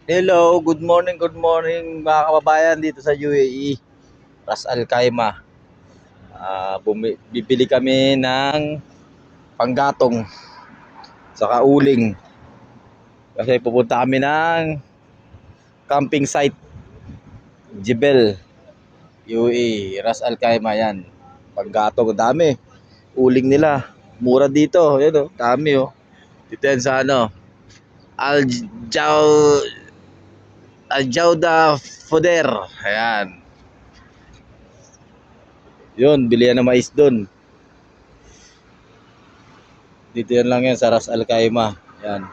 Hello, good morning mga kababayan dito sa UAE, Ras Al Khaimah. Bibili kami ng panggatong saka uling kasi pupunta kami ng camping site Jebel, UAE, Ras Al Khaimah yan. Panggatong, dami. Uling nila, mura dito. Yan oh, dami oh. Dito yan sa ano, Al Jaw Al Jawda Foder. Ayan. Yun, bilihan ng mais dun. Dito yan lang yan sa Ras Al Khaimah. Yan.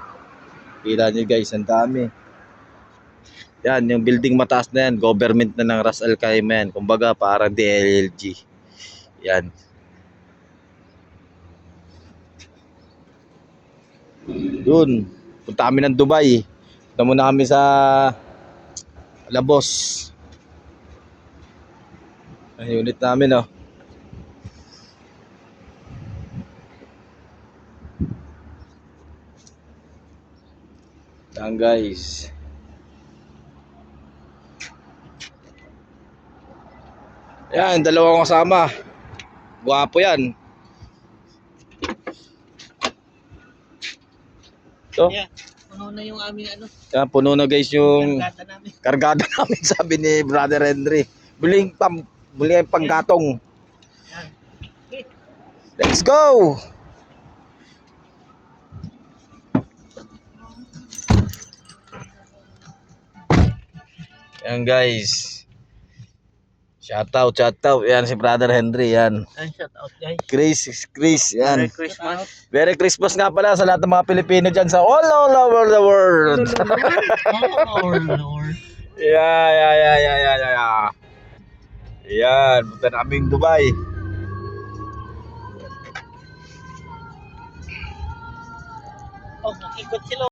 Kita nyo guys, ang dami. Yan, yung building mataas na yan, government na ng Ras Al Khaimah yan. Kumbaga parang DLLG. Yan. Dun. Punta kami ng Dubai. Punta muna kami sa Labos. Ang unit namin oh. Yan guys. Yan, dalawang kasama. Guwapo yan. So, yeah, puno na yung aming ano. yan, puno na guys yung Kargada namin. kargada namin, sabi ni Brother Henry. Buling panggatong. Yan. Let's go! Yan guys. Shout out. Yan si Brother Henry, yan. And shout out guys. Chris, yan. Merry Christmas. Merry Christmas nga pala sa lahat ng mga Pilipino dyan sa all over the world. Oh Lord. Yeah. Yan, punta na kaming Dubai. Oh, nakikot sila.